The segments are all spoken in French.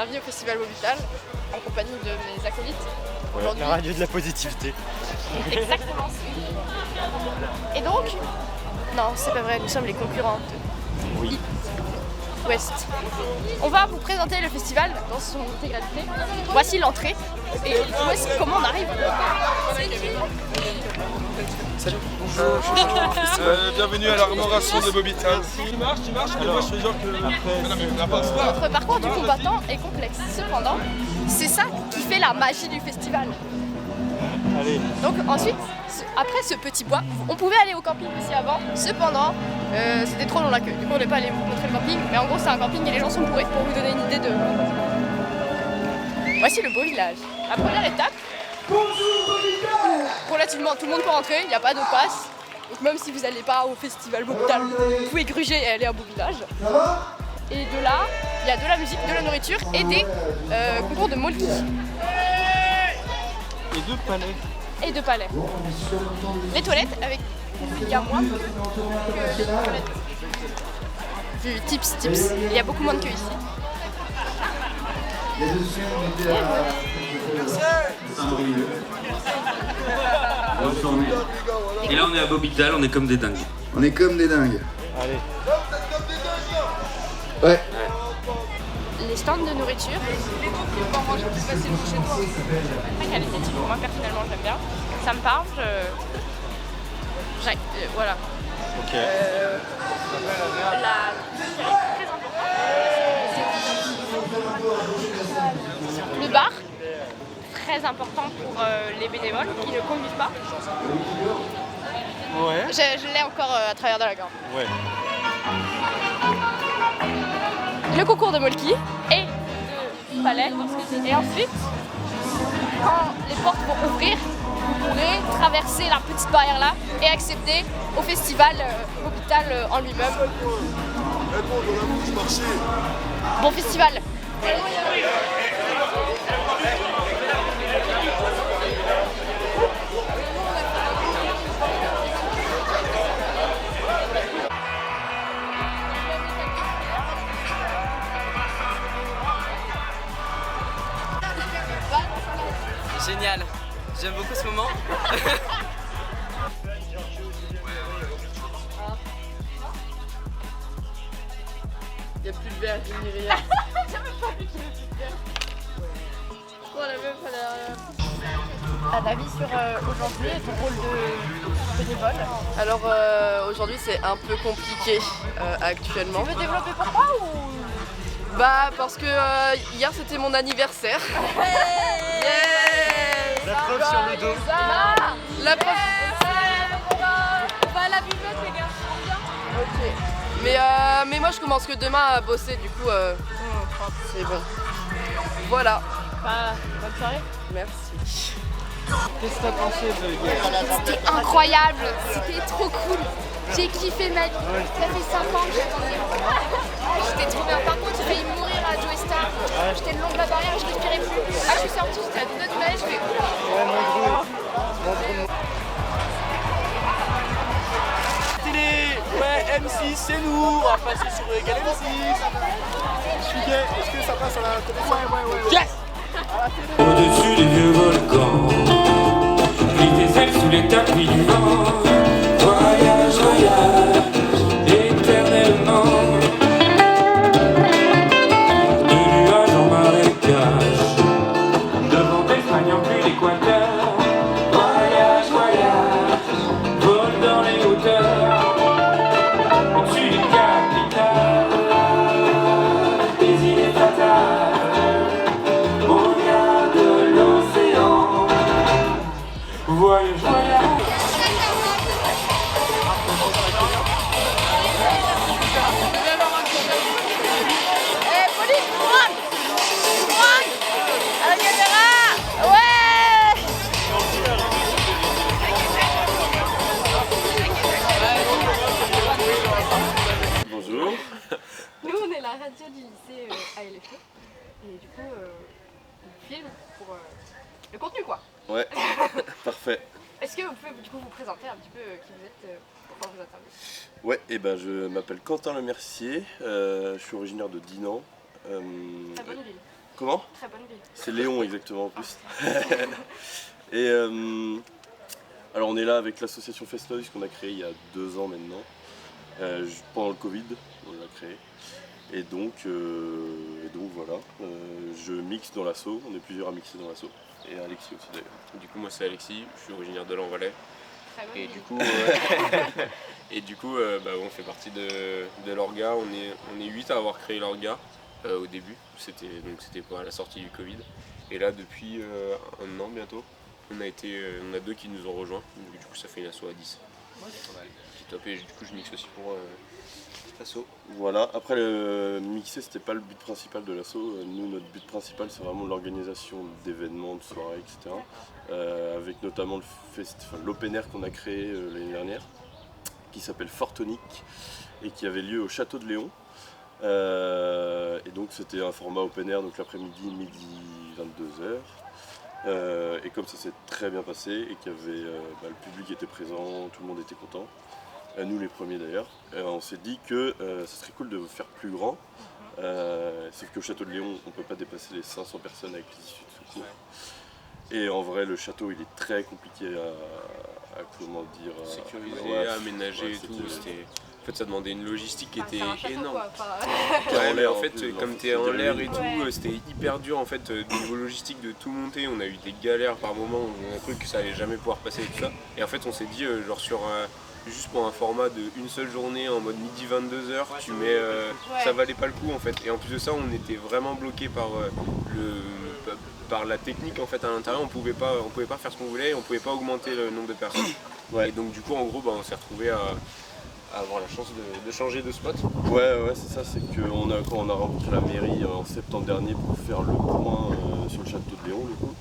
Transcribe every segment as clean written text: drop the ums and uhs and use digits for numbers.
ravie au Festival Bobital en compagnie de mes acolytes. Ouais, la radio de la positivité. Exactement. Et donc, non, c'est pas vrai, nous sommes les concurrents de Oui. West. On va vous présenter le festival dans son intégralité. Voici l'entrée et comment on arrive. Salut. Bonjour. Bienvenue à l'armoration de Bobital. Tu marches, mais moi je fais genre que... Non mais on passe pas. Notre parcours du combattant est complexe. Cependant, c'est ça qui fait la magie du festival. Allez. Donc ensuite, après ce petit bois, on pouvait aller au camping aussi avant. Cependant, c'était trop long la queue. Du coup, on n'est pas allé vous montrer le camping. Mais en gros, c'est un camping et les gens sont bourrés pour vous donner une idée de... Voici le beau village. La première étape. Relativement, tout le monde peut rentrer, il n'y a pas de passe. Donc même si vous n'allez pas au festival Bobital, vous pouvez gruger et aller à Beau Village. Et de là, il y a de la musique, de la nourriture et des concours de molki. Et deux palais. Et de palais. Les toilettes, avec il y a moins que les toilettes du Tips. Il y a beaucoup moins de queue ici. Et là on est à Bobital, on est comme des dingues. On est comme des dingues. Allez. Ouais. Les stands de nourriture. Très qualitatif, moi personnellement j'aime bien. Ça me parle, voilà. Ok. La musique est très importante. Le bar, très important pour les bénévoles qui ne conduisent pas. Ouais. Je l'ai encore à travers de la gorge. Ouais. Le concours de molki et de palais. Et ensuite, quand les portes vont ouvrir, vous pourrez traverser la petite barrière là et accéder au festival Bobital en lui-même. Bon festival. Génial, j'aime beaucoup ce moment. Il n'y a plus de verre, ni rien. J'ai même pas vu qu'il y avait plus de verre. Oh, la meuf, elle a... Un avis sur aujourd'hui et ton rôle de bénévole? Alors aujourd'hui c'est un peu compliqué actuellement. Tu veux développer pourquoi ou... Bah parce que hier c'était mon anniversaire. La preuve sur le dos. La preuve. On va à la buvette les gars, Ok. Mais moi je commence que demain à bosser du coup c'est bon. Voilà. Bonne soirée. Merci. Qu'est-ce que t'as pensé de C'était incroyable, c'était trop cool. J'ai kiffé ma vie. Ça fait 5 ans que j'attendais. J'étais trop bien. Par contre, j'ai failli mourir à Joe Star. J'étais le long de la barrière et je respirais plus. Je suis sortie, j'étais à 2 doigts de malaise, je fais Télé. Ouais, M6, c'est nous. On va passer sur Égal M6. Je suis gay. Est-ce que ça passe à la télévision? Ouais. Yes. Au-dessus des vieux volcans, glisse tes ailes sous les tapis du vent. Voyage, voyage, éternellement. De nuages en marécage, devant d'Espagne en plus l'équateur. Voyage, voyage, vole dans les hauteurs. Au-dessus des capitales, des îles fatales. Voyage, voyage. police, Juan à la caméra. Ouais. Bonjour. Nous on est la radio du lycée ALFE et du coup on filme pour le contenu quoi. Ouais, parfait. Est-ce que vous pouvez du coup vous présenter un petit peu qui vous êtes pour pouvoir vous interviewer? Ouais, et ben je m'appelle Quentin Le Mercier, je suis originaire de Dinan. Très bonne ville. Comment? Très bonne ville. C'est Léon exactement en plus. Et alors on est là avec l'association Festoys qu'on a créée il y a 2 ans maintenant. Pendant le Covid, on l'a créé. Et donc voilà, je mixe dans l'asso, on est plusieurs à mixer dans l'asso. Et Alexis aussi d'ailleurs. Du coup, moi c'est Alexis, je suis originaire de Lanvalet. Très bonne Et ville. du coup, on fait partie de l'orga. On est 8 à avoir créé l'orga au début. C'était pas à la sortie du Covid. Et là, depuis 1 an bientôt, on a 2 qui nous ont rejoints. Donc, du coup, ça fait une asso à 10. C'est top. Et du coup, je mixe aussi pour l'asso. Voilà, après le mixer c'était pas le but principal de l'asso. Nous notre but principal c'est vraiment l'organisation d'événements, de soirées, etc. Avec notamment l'open air qu'on a créé l'année dernière, qui s'appelle Fortonic et qui avait lieu au château de Léon. Et donc c'était un format open air, donc l'après-midi, midi 22h. Et comme ça s'est très bien passé et qu'il y avait le public était présent, tout le monde était content. Nous les premiers d'ailleurs, on s'est dit que ça serait cool de faire plus grand, sauf qu'au château de Léon on ne peut pas dépasser les 500 personnes avec les issues de secours. Et en vrai le château il est très compliqué à comment dire, sécuriser, aménager et tout. En fait ça demandait une logistique qui était énorme. Ouais, mais en fait comme t'es en l'air et tout, c'était hyper dur en fait niveau logistique de tout monter. On a eu des galères par moment, on a cru que ça allait jamais pouvoir passer et tout ça. Et en fait on s'est dit genre sur juste pour un format de une seule journée en mode midi 22h, tu mets ça valait pas le coup en fait. Et en plus de ça, on était vraiment bloqué par la technique en fait à l'intérieur. On pouvait pas faire ce qu'on voulait, et on pouvait pas augmenter le nombre de personnes. Ouais. Et donc du coup en gros on s'est retrouvé à avoir la chance de changer de spot. Ouais, c'est ça, c'est que quand on a rencontré la mairie en septembre dernier pour faire le point sur le château de Léon du coup.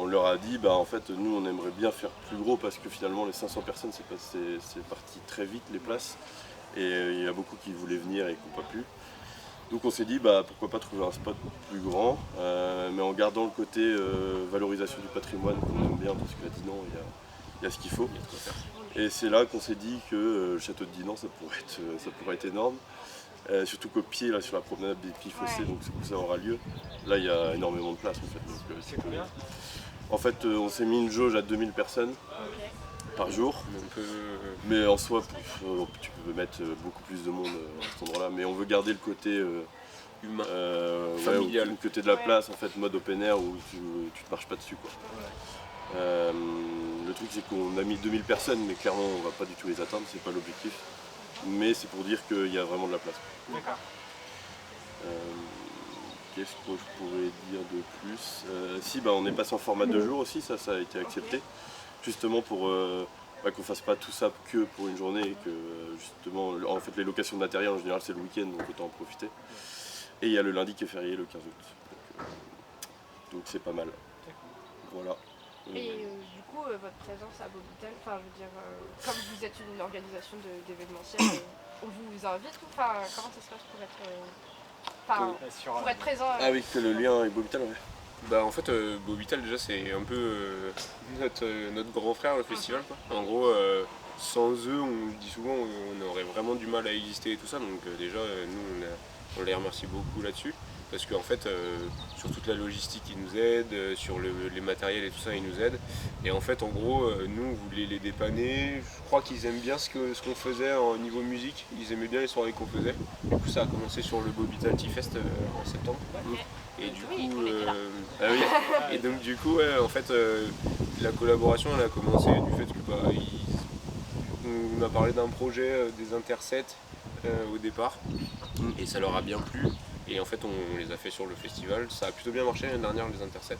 On leur a dit en fait nous on aimerait bien faire plus gros parce que finalement les 500 personnes c'est parti très vite les places et il y a beaucoup qui voulaient venir et qui n'ont pas pu. Donc on s'est dit pourquoi pas trouver un spot plus grand mais en gardant le côté valorisation du patrimoine qu'on aime bien parce qu'à Dinan il y a ce qu'il faut. Et c'est là qu'on s'est dit que le château de Dinan ça pourrait être énorme. Surtout qu'au pied, là, sur la promenade des Petits Fossés, donc c'est où ça aura lieu. Là, il y a énormément de place en fait. Donc, c'est cool. En fait, on s'est mis une jauge à 2000 personnes par jour. Mais en soi, tu peux mettre beaucoup plus de monde à cet endroit-là. Mais on veut garder le côté humain, familial, le côté de la place, en fait, mode open air où tu te marches pas dessus, quoi. Le truc, c'est qu'on a mis 2000 personnes, mais clairement, on va pas du tout les atteindre. C'est pas l'objectif. Mais c'est pour dire qu'il y a vraiment de la place. D'accord. Qu'est-ce que je pourrais dire de plus? On est passé en format 2 jours aussi, ça a été accepté. Justement pour qu'on fasse pas tout ça que pour une journée et que justement, en fait les locations de matériel en général c'est le week-end donc autant en profiter. Et il y a le lundi qui est férié le 15 août. Donc c'est pas mal. Voilà. Et du coup, votre présence à Bobital, je veux dire, comme vous êtes une organisation d'événementiel, on vous invite ou comment ça se passe pour être présent Ah oui, que le lien avec Bobital, ouais. En fait, Bobital déjà c'est un peu notre grand frère le festival quoi. En gros, sans eux, on le dit souvent, on aurait vraiment du mal à exister et tout ça. Donc déjà, nous on les remercie beaucoup là-dessus. Parce qu'en fait, sur toute la logistique, ils nous aident, sur les matériels et tout ça, ils nous aident. Et en fait, en gros, nous, on voulait les dépanner. Je crois qu'ils aiment bien ce qu'on faisait au niveau musique. Ils aimaient bien les soirées qu'on faisait. Du coup, ça a commencé sur le Bobital Tea-Fest en septembre. Et du coup, et donc du coup, en fait, la collaboration, elle a commencé du fait que on a parlé d'un projet des intersets au départ. Et ça leur a bien plu. Et en fait on les a fait sur le festival, ça a plutôt bien marché l'année dernière les intersets.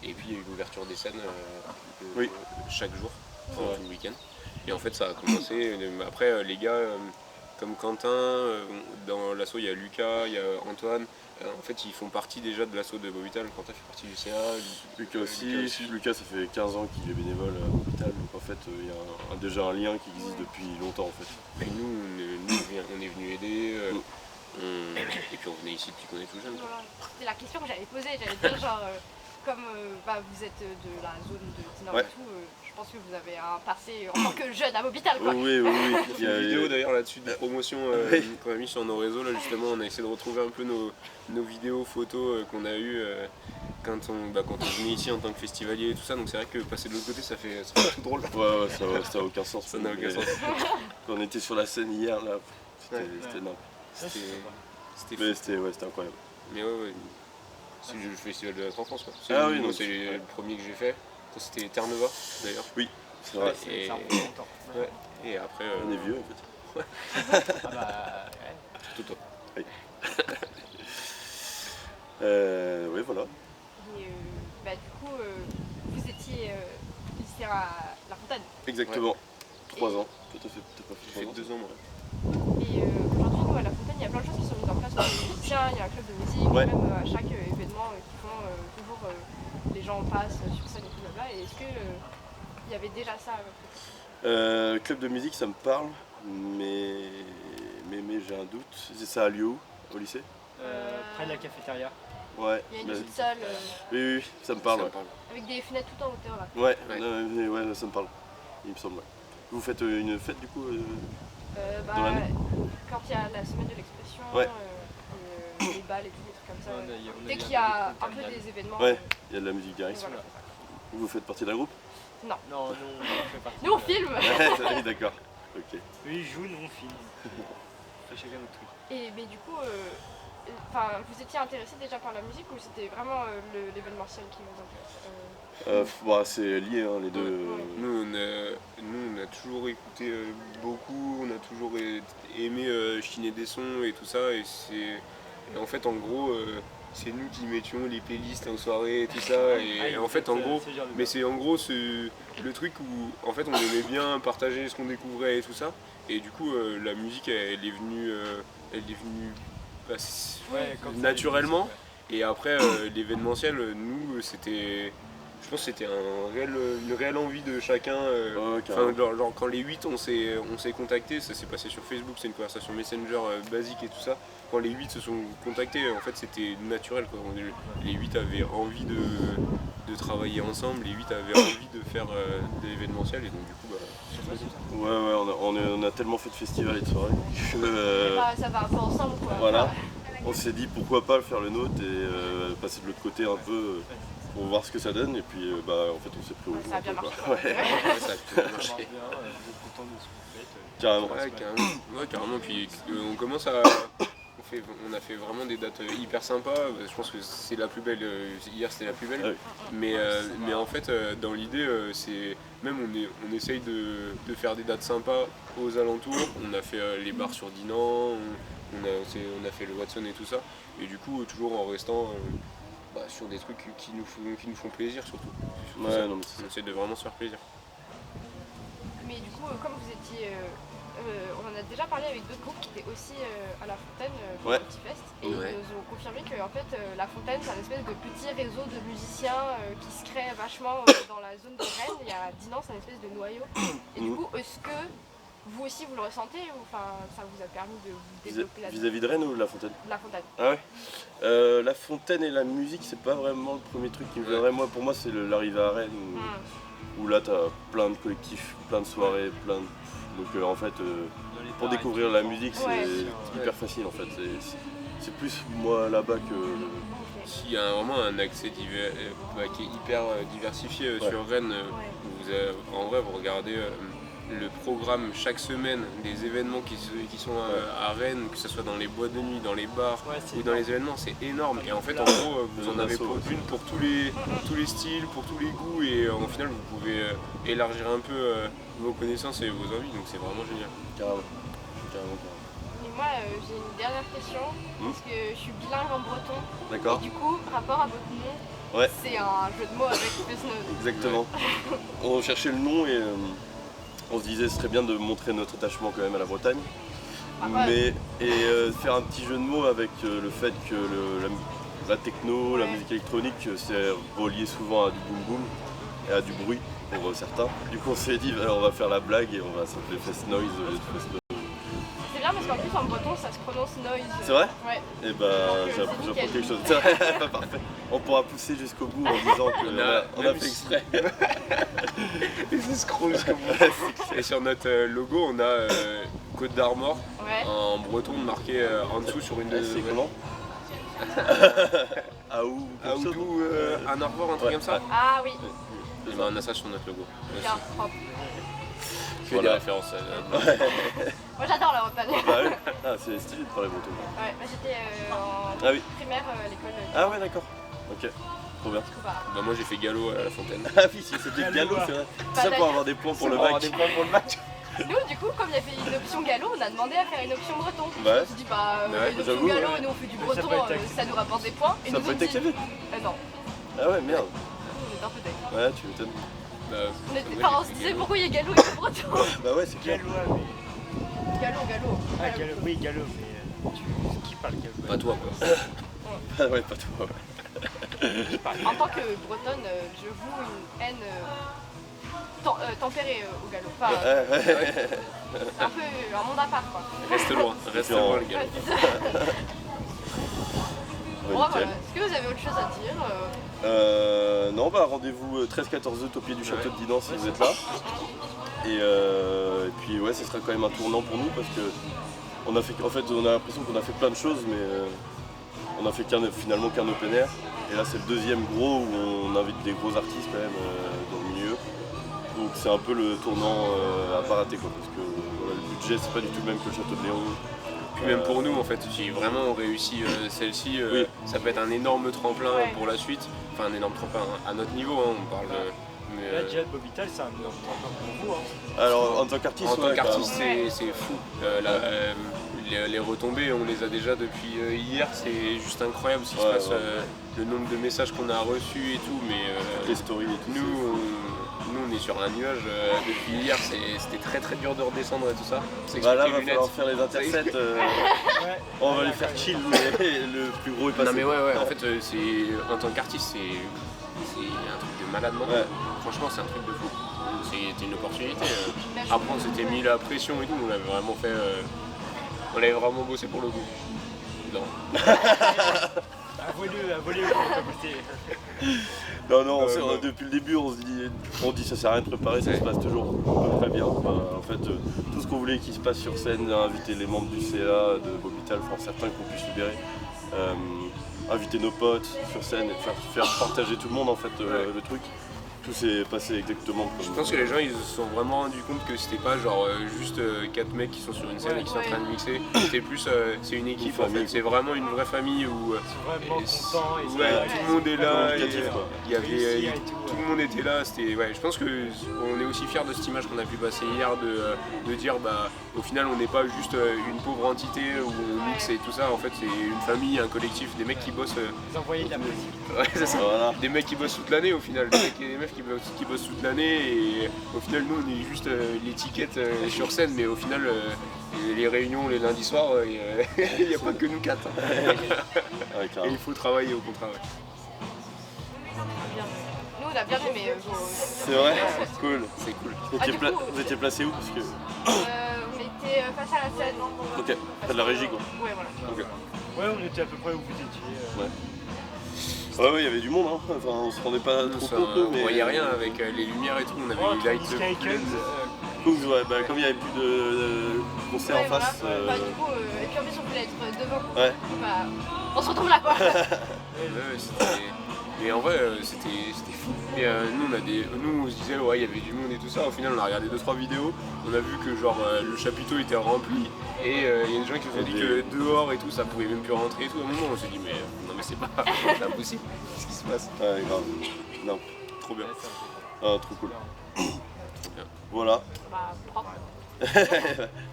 Et puis il y a eu l'ouverture des scènes chaque jour, tout le week-end. Et en fait ça a commencé, après les gars comme Quentin, dans l'asso il y a Lucas, il y a Antoine, en fait ils font partie déjà de l'asso de Bobital, Quentin fait partie du CA. Lucas aussi, Lucas ça fait 15 ans qu'il est bénévole à Bobital, donc en fait il y a déjà un lien qui existe depuis longtemps en fait. Et nous on est venu aider. Et puis on venait ici depuis qu'on est tout jeune. C'était la question que j'allais poser, j'allais dire genre, comme vous êtes de la zone de Dinan et tout, je je pense que vous avez un passé en tant que jeune à Mobital, quoi. Oui, oui, oui. Il y a une vidéo d'ailleurs là-dessus de promotion qu'on a mis sur nos réseaux. Là, justement, on a essayé de retrouver un peu nos vidéos, photos qu'on a eues quand on venait ici en tant que festivalier et tout ça. Donc c'est vrai que passer de l'autre côté, ça fait tout drôle. Ouais, ça n'a aucun sens. Ça n'a aucun sens. Quand on était sur la scène hier, là, c'était énorme. C'était incroyable. Mais ouais. C'est le festival de la enfance, quoi. Ah oui, c'est le premier que j'ai fait. Ça, c'était Terre-Neuva d'ailleurs. Oui, c'est vrai. Et, et après. On est vieux en fait. Ah bah ouais. Surtout toi. Oui. Oui, voilà. Et du coup, vous étiez lycéen à La Fontaine. Exactement. 3 ans. Tout à fait. T'as pas J'ai fait fait 3 ans. 2 ans, moi. Et aujourd'hui, nous, à La Fontaine, il y a plein de choses qui sont mises en place pour les musiciens. Il y a un club de musique, Ouais. même à chaque événement qui font toujours les gens passent sur scène et tout là-bas. Et est-ce que il y avait déjà ça Club de musique, ça me parle, mais j'ai un doute. Ça a lieu où? Au lycée? Près de la cafétéria. Ouais. Il y a une petite salle Oui, ça me parle. Ça Ouais. me parle. avec des fenêtres tout en hauteur là. Ouais, Ouais. ouais, ça me parle. Il me semble. Ouais. Vous faites une fête du coup Dans l'année quand il y a la semaine de l'expression, Ouais. les balles et tout, des trucs comme ça. On a Dès eu qu'il y a un terminale. peu des événements. Ouais, il y a de la musique derrière. Voilà. Vous faites partie d'un groupe? Non, nous on fait partie. Nous on filme. Oui, d'accord. Ok. Eux ils jouent, nous on filme. On fait chacun notre truc. Et mais du coup, vous étiez intéressé déjà par la musique ou c'était vraiment l'événementiel qui vous intéresse C'est lié, hein, les deux. Nous, on a toujours écouté beaucoup, on a toujours aimé chiner des sons et tout ça. Et en fait, en gros, c'est nous qui mettions les playlists en soirée et tout ça. Et en fait, en gros, mais c'est en gros le truc où en fait on aimait bien partager ce qu'on découvrait et tout ça. Et du coup, la musique, elle est venue naturellement. Et après, l'événementiel, nous, je pense que c'était une réelle envie de chacun. Genre, quand les 8 on s'est contactés, ça s'est passé sur Facebook, c'est une conversation Messenger basique et tout ça. Quand les 8 se sont contactés, en fait c'était naturel, quoi. Les 8 avaient envie de travailler ensemble, les 8 avaient envie de faire de l'événementiel et donc du coup On a tellement fait de festivals et de soirées que Ça va un peu ensemble quoi. voilà. On s'est dit pourquoi pas faire le nôtre et passer de l'autre côté un peu pour voir ce que ça donne et puis en fait on s'est pris au jeu. Ça a bien marché. Ouais, ça a plutôt bien marché. carrément. Ouais, carrément. Puis on commence à. On a fait vraiment des dates hyper sympas. Je pense que c'est la plus belle. Hier c'était la plus belle. Ouais. Mais en fait, dans l'idée, c'est même on essaye de faire des dates sympas aux alentours. On a fait les bars sur Dinan, on a fait le Watson et tout ça. Et du coup, toujours en restant sur des trucs qui nous font plaisir surtout. Ouais, non, mais On essaie de vraiment se faire plaisir. Mais du coup, comme vous étiez. On en a déjà parlé avec d'autres groupes qui étaient aussi à La Fontaine pour Ouais. le petit fest et ils nous ont confirmé que en fait, La Fontaine c'est un espèce de petit réseau de musiciens qui se crée vachement dans la zone de Rennes. Il y a Dinan, c'est un espèce de noyau. Et du coup, est-ce que vous aussi vous le ressentez ou ça vous a permis de vous développer là-dedans? Vis-à-vis de Rennes ou de La Fontaine? La Fontaine. Ah ouais. La Fontaine et la musique, c'est pas vraiment le premier truc qui me viendrait. Moi, pour moi, c'est l'arrivée à Rennes où là, t'as plein de collectifs, plein de soirées, Donc en fait, pour découvrir la musique, c'est hyper facile en fait. C'est plus moi là-bas que. S'il y a vraiment un accès qui est hyper diversifié sur Rennes, en vrai vous regardez le programme chaque semaine des événements qui sont à Rennes, que ce soit dans les boîtes de nuit, dans les bars ou dans les événements, c'est énorme. Et en fait en gros vous en avez pour tous les styles, pour tous les goûts et au final vous pouvez élargir un peu vos connaissances et vos envies, donc c'est vraiment génial. Carrément. Et moi j'ai une dernière question, parce que je suis bilingue en breton. D'accord. Et du coup, rapport à votre nom, c'est un jeu de mots avec Fesnode. Exactement. On cherchait le nom et on se disait ce serait bien de montrer notre attachement quand même à la Bretagne. Faire un petit jeu de mots avec le fait que la techno, la musique électronique, c'est relié souvent à du boom boom et à du bruit pour certains. Du coup on s'est dit on va faire la blague et on va s'appeler Fest Noise. C'est bien parce parce qu'en plus en breton ça se prononce noise. C'est vrai? Ouais. Et bah j'apprends nickel. quelque chose. C'est vrai, parfait. On pourra pousser jusqu'au bout en disant qu'on a fait exprès. Et c'est scroll jusqu'au bout. Et sur notre logo, on a Côte d'Armor Ouais. en breton marqué en dessous sur une C'est comment? Aou, Aoudou, un arbre, un truc comme ça. Ah oui, Et ben on a ça sur notre logo. bien propre. Que Voilà. des références. Moi j'adore la Bretagne. Bah oui. Ah, c'est stylé de parler breton. Ouais, moi j'étais en Ah oui. primaire à l'école. Ah ouais, d'accord. Ok, trop bien. Bah moi j'ai fait galop à la fontaine. Ah oui, si, c'était galop, c'est vrai. C'est ça pour avoir des points pour le bac. Nous, du coup, comme il y avait une option galop, on a demandé à faire une option breton. Ouais. Je me suis dit, bah, Ouais, une option j'avoue, galop, ouais. nous on fait du Ça breton, peut être accepté. ça nous rapporte des points. Et Ça nous peut ont être dit, accepté. non, Ah ouais, merde. on est un peu deg. Ouais, tu m'étonnes. Bah, On était moi, pas, on j'ai se fait disait galop. pourquoi il y a galop et pas breton. Bah ouais, c'est clair. Gallois, mais. Galop. Ah, galop, oui, galop, mais qui parle gallo? Pas toi quoi. Ah ouais, pas toi. Ouais. En tant que bretonne, je voue une haine tempérée au galop. Enfin, un peu un monde à part, quoi. Reste loin le en- galop. Ouais, c'est ça. Ouais, Bon, nickel. voilà. Est-ce que vous avez autre chose à dire Non, bah rendez-vous 13-14 août au pied du château de Dinan si vous êtes là. Et puis ouais, ce sera quand même un tournant pour nous parce que on a fait, en fait, on a l'impression qu'on a fait plein de choses, mais on a fait finalement qu'un open air. Et là, c'est le deuxième gros où on invite des gros artistes quand même dans le milieu. Donc c'est un peu le tournant à pas rater quoi, parce que voilà, le budget c'est pas du tout le même que le château de Léon. Puis même pour nous en fait, si vraiment on réussit celle-ci, Oui. ça peut être un énorme tremplin Ouais. pour la suite. Enfin un énorme tremplin à notre niveau, hein, on parle. Mais, Là, déjà, Bobital, c'est un énorme tremplin pour vous. Hein. Alors en tant qu'artiste, en tant ouais, qu'artiste, carrément. c'est fou. Les retombées, on les a déjà depuis hier. C'est juste incroyable ce qui se Ouais, passe, ouais. le nombre de messages qu'on a reçus et tout. Mais les stories et tout. nous, on est sur un nuage depuis hier. C'était très très dur de redescendre et tout ça. C'est Bah là, expliqué va lunettes. falloir faire les intercepts. Ouais. On va les faire chill, mais le plus gros est passé. Non mais ouais, en fait en tant qu'artiste c'est un truc de malade mental. Ouais. Franchement c'est un truc de fou. C'était une opportunité. Mais je- Après on s'était mis la pression et tout, on l'avait vraiment fait. On l'avait vraiment bossé pour le goût. Non. À voler, pas bosser. Non, non, non. depuis le début, on dit ça sert à rien de préparer, ça se passe toujours très bien. En fait, tout ce qu'on voulait qu'il se passe sur scène, inviter les membres du CA, de Bobital, enfin certains qu'on puisse libérer, inviter nos potes sur scène et faire partager tout le monde en fait le truc. Tout s'est passé exactement comme Je pense que les gens ils se sont vraiment rendus compte que c'était pas genre juste 4 mecs qui sont sur une scène et qui sont en train de mixer. C'était plus c'est une équipe en fait, c'est vraiment une vraie famille où Ils sont vraiment contents. Et ouais, c'est- tout le monde est là, éducatif, et, quoi. il y avait, Réussi et tout, tout le monde était là, c'était, ouais, je pense que on est aussi fiers de cette image qu'on a pu passer hier de dire bah au final on n'est pas juste une pauvre entité où on mixe et tout ça, en fait c'est une famille, un collectif, des mecs qui bossent, Ils envoyaient de la musique. ouais, c'est ça. Voilà. Des mecs qui bossent toute l'année au final, des mecs et des meufs qui bossent toute l'année et au final nous on est juste l'étiquette sur scène mais au final les réunions les lundis soirs il n'y a pas que nous quatre Ouais, et carrément. il faut travailler au contraire. Ouais. bien. Nous, on a bien aimé vos. C'est vrai, cool. C'est cool. Ah, du coup, Vous étiez placé où parce que... On était face à la scène. Ok, t'as de la régie quoi. Ouais, voilà. Ok. Ouais, on était à peu près où vous étiez. Ouais, il y avait du monde, hein. Enfin, on se rendait pas trop Ça, compte, on mais... voyait rien avec les lumières et tout, on avait Oh, les lights Travis Kikens, Cool, ouais, bah, comme il n'y avait plus de concert Ouais, en face... voilà. Bah, du coup, et puis en plus, on voulait être devant. Ouais. Bah, on se retrouve là, quoi. Ouais, mais en vrai c'était fou. Et nous on se disait ouais il y avait du monde et tout ça, au final on a regardé 2-3 vidéos, on a vu que genre le chapiteau était rempli et il y a des gens qui se sont dit que dehors et tout ça pouvait même plus rentrer et tout. À un moment on s'est dit mais non mais c'est pas impossible, qu'est-ce qui se passe? Ouais, grave. Non, Trop bien. ah, trop cool. Voilà. Bah, propre.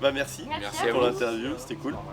Bah merci Merci à pour vous. l'interview, c'était cool.